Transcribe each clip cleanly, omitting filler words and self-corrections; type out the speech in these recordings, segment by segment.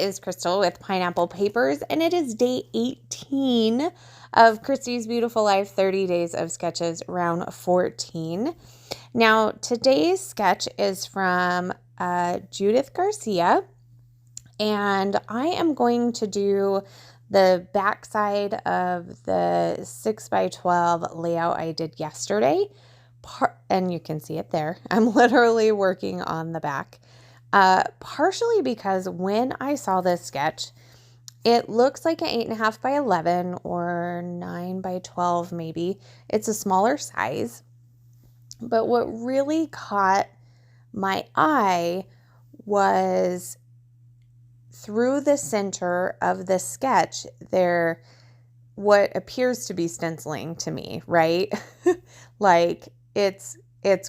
is Crystal with Pineapple Papers, and it is day 18 of Christy's Beautiful Life 30 Days of Sketches, round 14. Now, today's sketch is from Judith Garcia, and I am going to do the backside of the 6x12 layout I did yesterday, and you can see it there. I'm literally working on the back. Partially because when I saw this sketch, it looks like an 8.5 by 11 or 9 by 12 maybe. It's a smaller size. But what really caught my eye was through the center of the sketch, there what appears to be stenciling to me, right? Like it's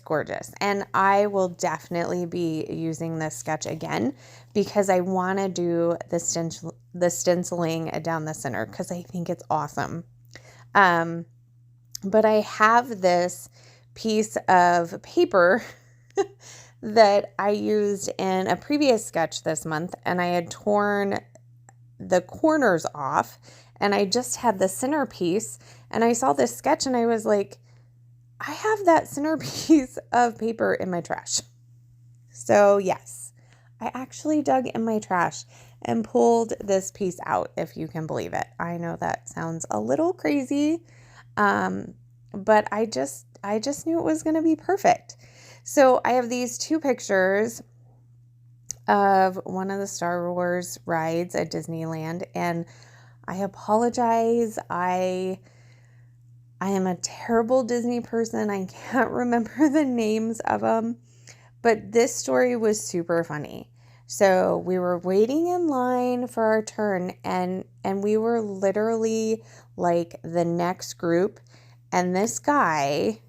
gorgeous. And I will definitely be using this sketch again because I want to do the stenciling down the center because I think it's awesome. But I have this piece of paper that I used in a previous sketch this month, and I had torn the corners off, and I just had the centerpiece, and I saw this sketch, and I was like, I have that centerpiece of paper in my trash. So yes, I actually dug in my trash and pulled this piece out, if you can believe it. I know that sounds a little crazy, but I just knew it was going to be perfect. So I have these two pictures of one of the Star Wars rides at Disneyland, and I apologize. I am a terrible Disney person. I can't remember the names of them, but this story was super funny. So we were waiting in line for our turn, and we were literally like the next group, and this guy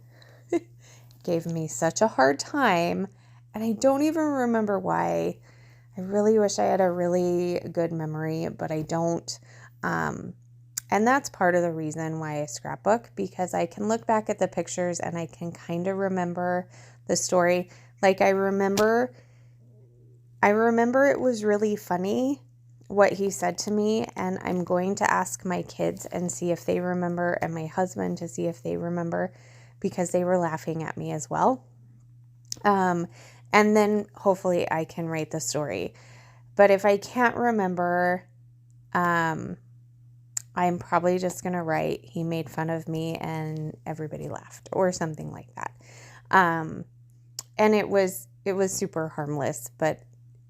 gave me such a hard time, and I don't even remember why. I really wish I had a really good memory, but I don't. And that's part of the reason why I scrapbook, because I can look back at the pictures and I can kind of remember the story. Like I remember it was really funny what he said to me, and I'm going to ask my kids and see if they remember, and my husband to see if they remember, because they were laughing at me as well. And then hopefully I can write the story. But if I can't remember, I'm probably just going to write, he made fun of me and everybody laughed, or something like that. And it was super harmless, but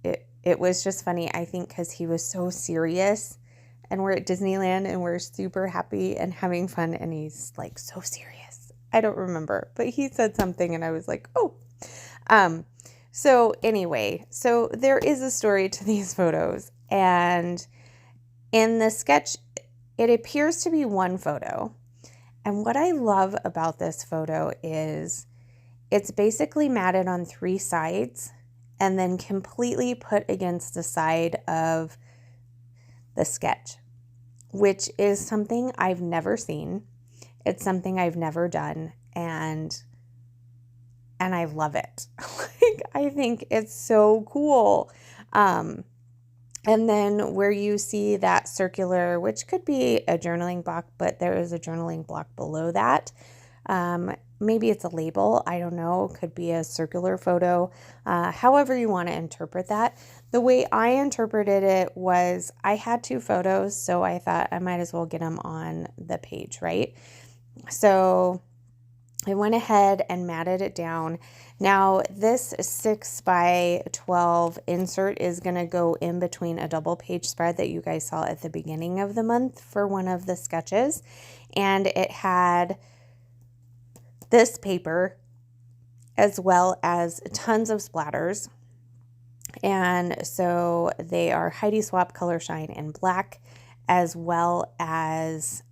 it was just funny, I think, because he was so serious, and we're at Disneyland and we're super happy and having fun, and he's like so serious. I don't remember, but he said something and I was like, oh. So anyway, so there is a story to these photos, and in the sketch, it appears to be one photo. And what I love about this photo is it's basically matted on 3 sides and then completely put against the side of the sketch, which is something I've never seen. It's something I've never done, and I love it. Like, I think it's so cool. And then where you see that circular, which could be a journaling block, but there is a journaling block below that. Maybe it's a label. I don't know. Could be a circular photo. However you want to interpret that. The way I interpreted it was I had 2 photos, so I thought I might as well get them on the page, right? So I went ahead and matted it down. Now this 6x12 insert is going to go in between a double page spread that you guys saw at the beginning of the month for one of the sketches. And it had this paper as well as tons of splatters. And so they are Heidi Swapp Color Shine in black, as well as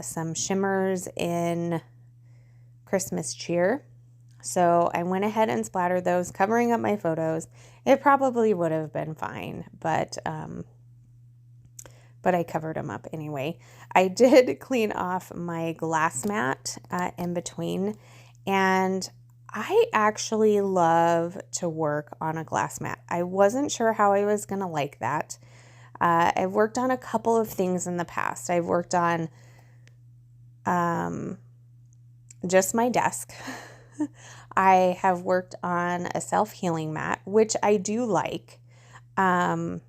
some shimmers in Christmas Cheer. So I went ahead and splattered those, covering up my photos. It probably would have been fine, but I covered them up anyway. I did clean off my glass mat in between, and I actually love to work on a glass mat. I wasn't sure how I was going to like that. I've worked on a couple of things in the past. I've worked on just my desk. I have worked on a self-healing mat, which I do like, but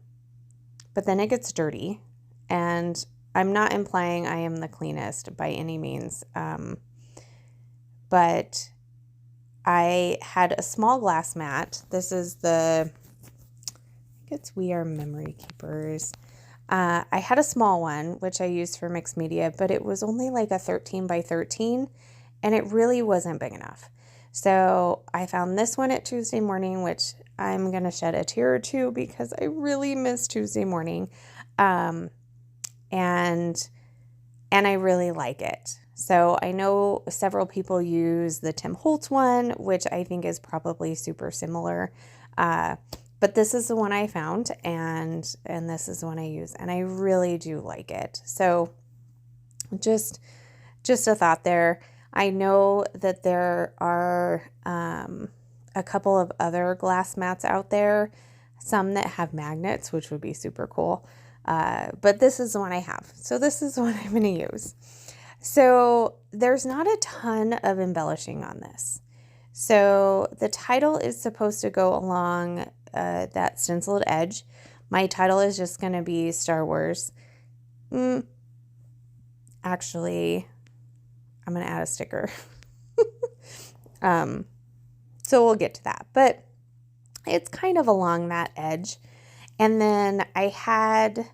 then it gets dirty, and I'm not implying I am the cleanest by any means, but I had a small glass mat. This is it's We Are Memory Keepers. I had a small one, which I used for mixed media, but it was only like a 13 by 13, and it really wasn't big enough. So I found this one at Tuesday Morning, which I'm going to shed a tear or two because I really miss Tuesday Morning. And I really like it. So I know several people use the Tim Holtz one, which I think is probably super similar. But this is the one I found, and this is the one I use, and I really do like it. So just a thought there. I know that there are a couple of other glass mats out there, some that have magnets, which would be super cool. But this is the one I have. So this is the one I'm going to use. So there's not a ton of embellishing on this. So the title is supposed to go along that stenciled edge. My title is just going to be Star Wars. Actually, I'm going to add a sticker. So we'll get to that. But it's kind of along that edge. And then I had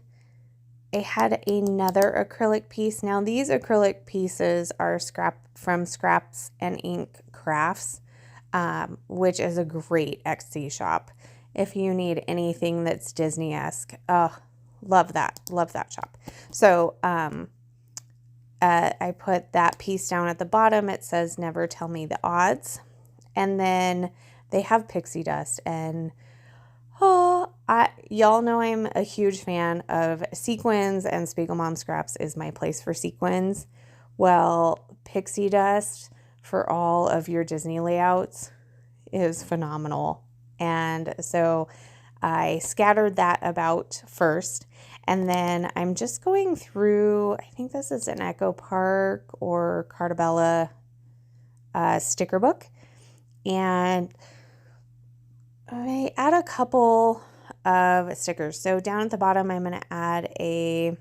another acrylic piece. Now these acrylic pieces are from Scraps and Ink Crafts, which is a great Etsy shop if you need anything that's Disney-esque. Oh, love that shop. So I put that piece down at the bottom. It says never tell me the odds. And then they have pixie dust, and y'all know I'm a huge fan of sequins, and Spiegelmom Scraps is my place for sequins. Well, pixie dust for all of your Disney layouts is phenomenal. And so I scattered that about first, and then I'm just going through, I think this is an Echo Park or Cartabella sticker book, and I add a couple of stickers. So down at the bottom, I'm going to add a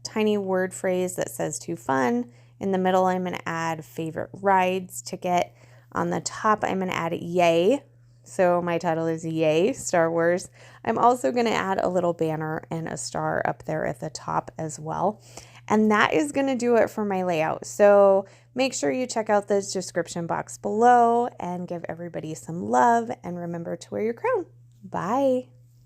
tiny word phrase that says "too fun." In the middle, I'm going to add favorite rides ticket. On the top, I'm going to add yay. So my title is Yay Star Wars. I'm also going to add a little banner and a star up there at the top as well. And that is going to do it for my layout. So make sure you check out the description box below and give everybody some love, and remember to wear your crown. Bye.